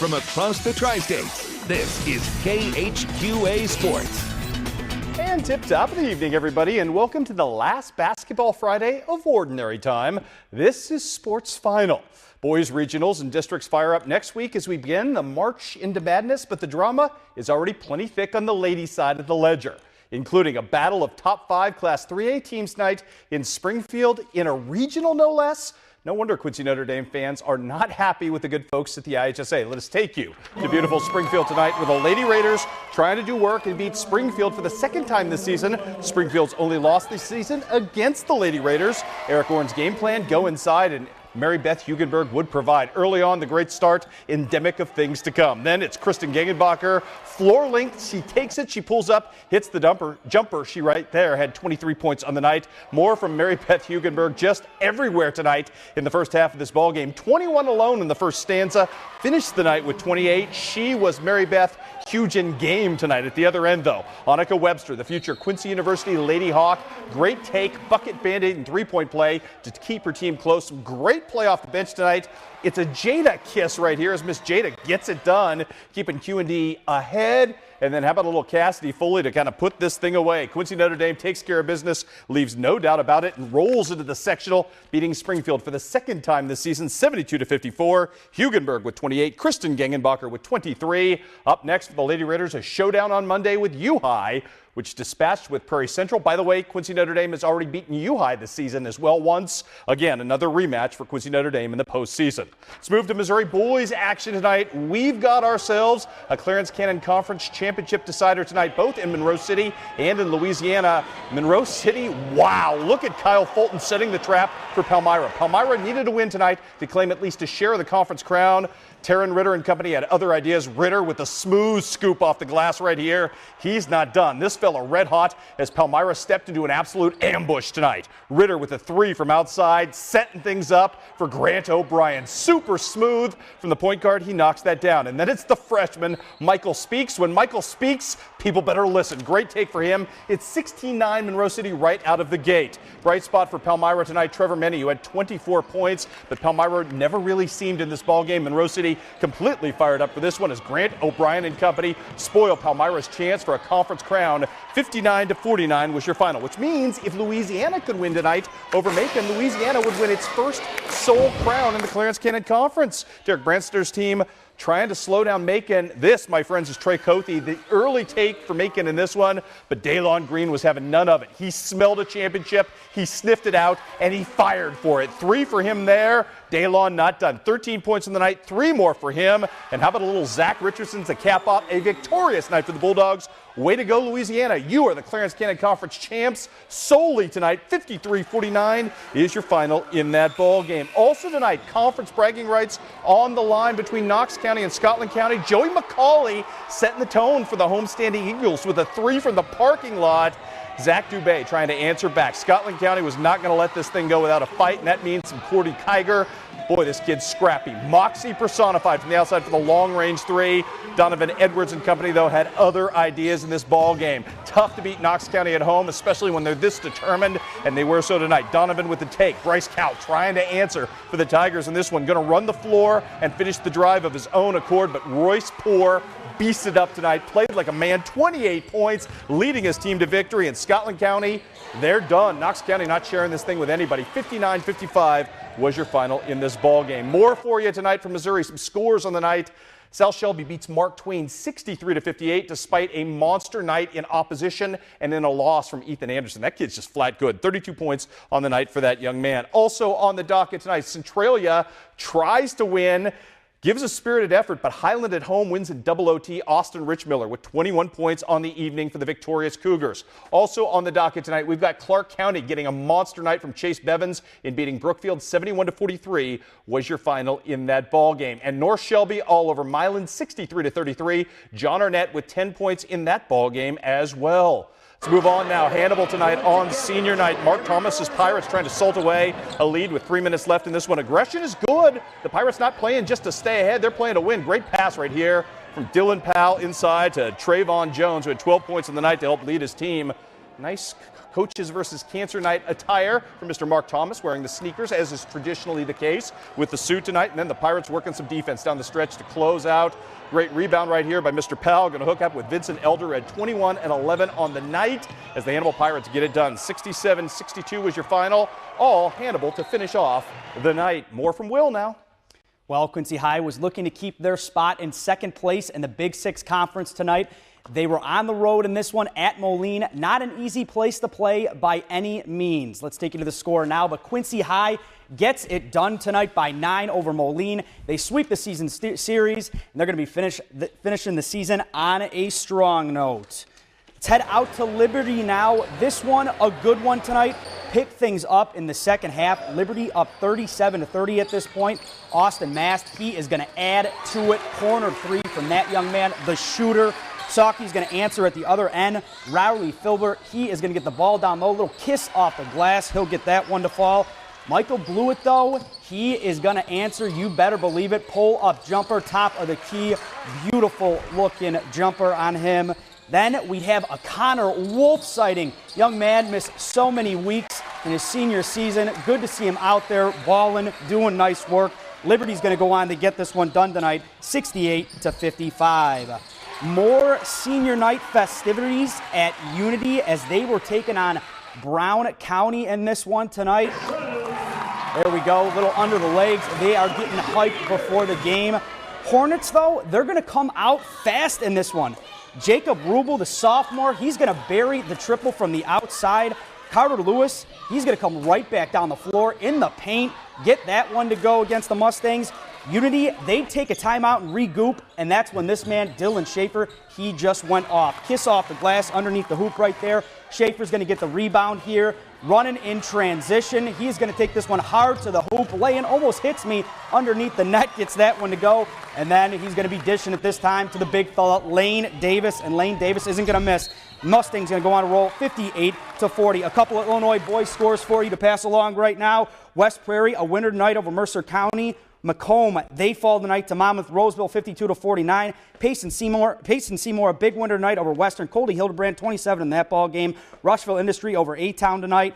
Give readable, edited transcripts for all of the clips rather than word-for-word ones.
from across the tri-states, this is KHQA Sports. And tip-top of the evening, everybody, and welcome to the last Basketball Friday of Ordinary Time. This is Sports Final. Boys regionals and districts fire up next week as we begin the march into madness, but the drama is already plenty thick on the ladies' side of the ledger, including a battle of top 5 Class 3A teams tonight in Springfield in a regional, no less. No wonder Quincy Notre Dame fans are not happy with the good folks at the IHSA. Let us take you to beautiful Springfield tonight with the Lady Raiders trying to do work and beat Springfield for the second time this season. Springfield's only lost this season against the Lady Raiders. Eric Orn's game plan, go inside, and Mary Beth Hugenberg would provide. Early on, the great start, endemic of things to come. Then it's Kristen Gengenbacher, floor length. She takes it, she pulls up, hits the jumper. She right there had 23 points on the night. More from Mary Beth Hugenberg just everywhere tonight in the first half of this ball game. 21 alone in the first stanza. Finished the night with 28. She was Mary Beth huge in game tonight. At the other end, though, Annika Webster, the future Quincy University Lady Hawk. Great take, bucket, band-aid, and three-point play to keep her team close. Some great play off the bench tonight. It's a Jada kiss right here as Miss Jada gets it done, keeping Q&D ahead. And then how about a little Cassidy Foley to kind of put this thing away. Quincy Notre Dame takes care of business, leaves no doubt about it, and rolls into the sectional, beating Springfield for the second time this season, 72-54. Hugenberg with 28, Kristen Gengenbacher with 23. Up next for the Lady Raiders, a showdown on Monday with U-High, which dispatched with Prairie Central. By the way, Quincy Notre Dame has already beaten U-High this season as well once. Again, another rematch for Quincy Notre Dame in the postseason. Let's move to Missouri boys action tonight. We've got ourselves a Clarence Cannon Conference Championship decider tonight, both in Monroe City and in Louisiana. Monroe City, wow, look at Kyle Fulton setting the trap for Palmyra. Palmyra needed a win tonight to claim at least a share of the conference crown. Taryn Ritter and company had other ideas. Ritter with a smooth scoop off the glass right here. He's not done. This fella red hot as Palmyra stepped into an absolute ambush tonight. Ritter with a three from outside, setting things up for Grant O'Brien. Super smooth from the point guard. He knocks that down. And then it's the freshman, Michael Speaks. When Michael speaks, people better listen. Great take for him. It's 16-9 Monroe City right out of the gate. Bright spot for Palmyra tonight, Trevor Meny, who had 24 points, but Palmyra never really seemed in this ball game. Monroe City completely fired up for this one as Grant O'Brien and company spoil Palmyra's chance for a conference crown. 59-49 was your final, which means if Louisiana could win tonight over Macon, Louisiana would win its first sole crown in the Clarence Cannon Conference. Derek Branster's team trying to slow down Macon. This, my friends, is Trey Cothe. The early take for Macon in this one, but Daylon Green was having none of it. He smelled a championship, he sniffed it out, and he fired for it. 3 for him there. Daylon not done. 13 points in the night, 3 more for him. And how about a little Zach Richardson to cap off a victorious night for the Bulldogs? Way to go, Louisiana. You are the Clarence Cannon Conference champs solely tonight. 53-49 is your final in that ball game. Also tonight, conference bragging rights on the line between Knox County and Scotland County. Joey McCauley setting the tone for the homestanding Eagles with a 3 from the parking lot. Zach Dubé trying to answer back. Scotland County was not going to let this thing go without a fight, and that means some Cordy Kiger. Boy, this kid's scrappy. Moxie personified from the outside for the long-range 3. Donovan Edwards and company, though, had other ideas in this ball game. Tough to beat Knox County at home, especially when they're this determined, and they were so tonight. Donovan with the take. Bryce Cow trying to answer for the Tigers in this one. Going to run the floor and finish the drive of his own accord, but Royce Poore beasted up tonight, played like a man, 28 points, leading his team to victory. In Scotland County, they're done. Knox County not sharing this thing with anybody. 59-55 was your final in this ball game. More for you tonight from Missouri. Some scores on the night. South Shelby beats Mark Twain 63-58 despite a monster night in opposition and then a loss from Ethan Anderson. That kid's just flat good. 32 points on the night for that young man. Also on the docket tonight, Centralia tries to win. Gives a spirited effort, but Highland at home wins in double OT. Austin Richmiller with 21 points on the evening for the victorious Cougars. Also on the docket tonight, we've got Clark County getting a monster night from Chase Bevins in beating Brookfield 71-43 was your final in that ball game. And North Shelby all over Milan 63-33. John Arnett with 10 points in that ball game as well. Let's move on now. Hannibal tonight on senior night. Mark Thomas's Pirates trying to salt away a lead with 3 minutes left in this one. Aggression is good. The Pirates not playing just to stay ahead. They're playing to win. Great pass right here from Dylan Powell inside to Trayvon Jones, who had 12 points in the night to help lead his team. Nice Coaches versus Cancer Night attire from Mr. Mark Thomas, wearing the sneakers, as is traditionally the case, with the suit tonight. And then the Pirates working some defense down the stretch to close out. Great rebound right here by Mr. Powell. Going to hook up with Vincent Elder at 21 and 11 on the night as the Hannibal Pirates get it done. 67-62 was your final. All Hannibal to finish off the night. More from Will now. Well, Quincy High was looking to keep their spot in second place in the Big Six Conference tonight. They were on the road in this one at Moline. Not an easy place to play by any means. Let's take you to the score now, but Quincy High gets it done tonight by 9 over Moline. They sweep the season series, and they're going to be finishing the season on a strong note. Let's head out to Liberty now. This one, a good one tonight. Pick things up in the second half. Liberty up 37-30 at this point. Austin Mast, he is going to add to it. Corner three from that young man, the shooter. Sauky's going to answer at the other end. Rowley Filbert, he is going to get the ball down low. Little kiss off the glass. He'll get that one to fall. Michael Blewett, though, he is going to answer. You better believe it. Pull-up jumper, top of the key. Beautiful-looking jumper on him. Then we have a Connor Wolf sighting. Young man missed so many weeks in his senior season. Good to see him out there balling, doing nice work. Liberty's going to go on to get this one done tonight, 68-55. More senior night festivities at Unity as they were taking on Brown County in this one tonight. There we go, a little under the legs. They are getting hyped before the game. Hornets, though, they're going to come out fast in this one. Jacob Rubel, the sophomore, he's going to bury the triple from the outside. Carter Lewis, he's going to come right back down the floor in the paint, get that one to go against the Mustangs. Unity, they take a timeout and regroup, and that's when this man, Dylan Schaefer, he just went off. Kiss off the glass underneath the hoop right there. Schaefer's going to get the rebound here. Running in transition. He's going to take this one hard to the hoop. Laying almost hits me underneath the net. Gets that one to go. And then he's going to be dishing it this time to the big fella, Lane Davis. And Lane Davis isn't going to miss. Mustang's going to go on a roll, 58-40. A couple of Illinois boys scores for you to pass along right now. West Prairie, a winner tonight over Mercer County. Macomb, they fall tonight to Monmouth Roseville, 52-49. Payson Seymour, a big winner tonight over Western. Coldy Hildebrand, 27 in that ball game. Rushville Industry over A-Town tonight.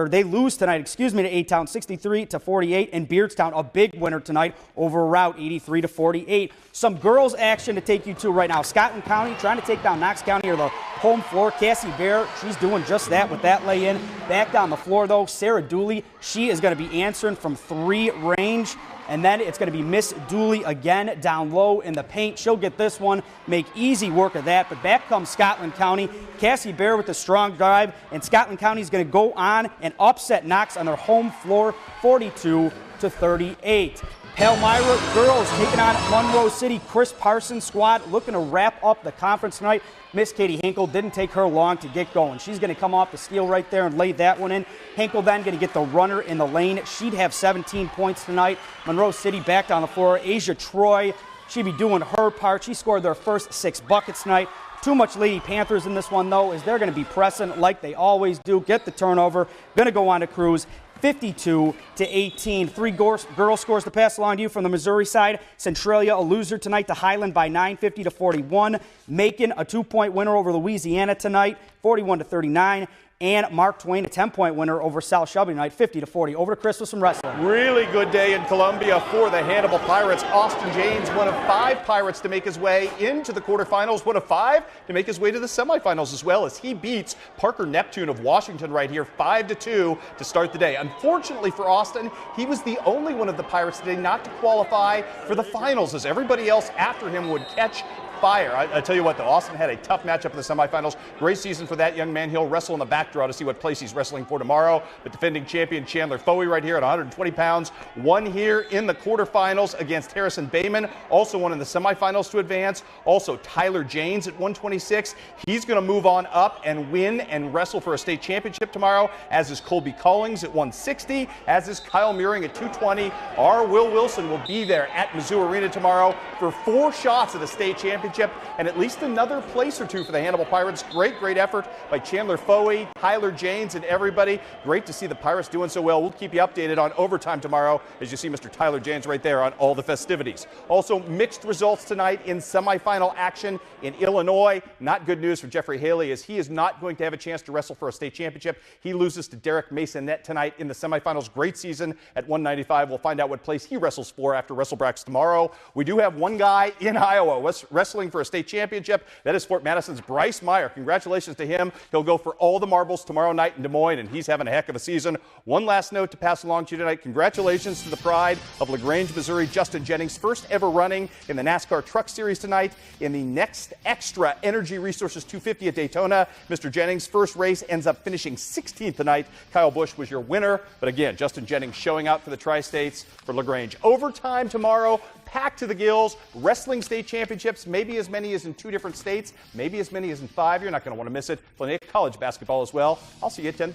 They lose tonight, to A-Town, 63-48. And Beardstown, a big winner tonight over Route, 83-48. Some girls action to take you to right now. Scotland County trying to take down Knox County or the home floor. Cassie Bear, she's doing just that with that lay-in. Back down the floor, though, Sarah Dooley, she is going to be answering from 3 range. And then it's going to be Miss Dooley again down low in the paint. She'll get this one, make easy work of that. But back comes Scotland County. Cassie Bear with a strong drive. And Scotland County is going to go on and upset Knox on their home floor, 42-38. Palmyra girls taking on Monroe City. Chris Parsons' squad looking to wrap up the conference tonight. Miss Katie Hinkle didn't take her long to get going. She's going to come off the steal right there and lay that one in. Hinkle then going to get the runner in the lane. She'd have 17 points tonight. Monroe City back on the floor. Asia Troy, she'd be doing her part. She scored their first 6 buckets tonight. Too much Lady Panthers in this one, though, as they're going to be pressing like they always do. Get the turnover. Going to go on to cruise. 52-18. 3 girl scores to pass along to you from the Missouri side. Centralia, a loser tonight to Highland by 9, 50-41. Macon, a 2-point winner over Louisiana tonight, 41-39. And Mark Twain, a 10-point winner over South Shelby tonight, 50-40. Over to Chris with some wrestling. Really good day in Columbia for the Hannibal Pirates. Austin James, one of 5 Pirates to make his way into the quarterfinals, one of 5 to make his way to the semifinals as well, as he beats Parker Neptune of Washington right here, 5-2 to start the day. Unfortunately for Austin, he was the only one of the Pirates today not to qualify for the finals, as everybody else after him would catch fire. I tell you what, though, Austin had a tough matchup in the semifinals. Great season for that young man. He'll wrestle in the back draw to see what place he's wrestling for tomorrow. But defending champion Chandler Foey right here at 120 pounds. Won here in the quarterfinals against Harrison Bayman. Also won in the semifinals to advance. Also Tyler Janes at 126. He's going to move on up and win and wrestle for a state championship tomorrow, as is Colby Collings at 160, as is Kyle Muring at 220. Our Will Wilson will be there at Mizzou Arena tomorrow for 4 shots at the state championship. championship and at least another place or two for the Hannibal Pirates. Great effort by Chandler Foey, Tyler Janes, and everybody. Great to see the Pirates doing so well. We'll keep you updated on overtime tomorrow as you see Mr. Tyler Janes right there on all the festivities. Also, mixed results tonight in semifinal action in Illinois. Not good news for Jeffrey Haley as he is not going to have a chance to wrestle for a state championship. He loses to Derek Masonette tonight in the semifinals. Great season at 195. We'll find out what place he wrestles for after WrestleBracks tomorrow. We do have one guy in Iowa wrestling for a state championship. That is Fort Madison's Bryce Meyer. Congratulations to him. He'll go for all the marbles tomorrow night in Des Moines, and he's having a heck of a season. One last note to pass along to you tonight. Congratulations to the pride of LaGrange, Missouri, Justin Jennings, first ever running in the NASCAR Truck Series tonight in the Next Extra Energy Resources 250 at Daytona. Mr. Jennings' first race ends up finishing 16th tonight. Kyle Busch was your winner, but again, Justin Jennings showing out for the Tri-States for LaGrange. Overtime tomorrow, packed to the gills. Wrestling state championships, maybe as many as in 2 different states, maybe as many as in 5. You're not going to want to miss it. Plenty of college basketball as well. I'll see you at 10:30.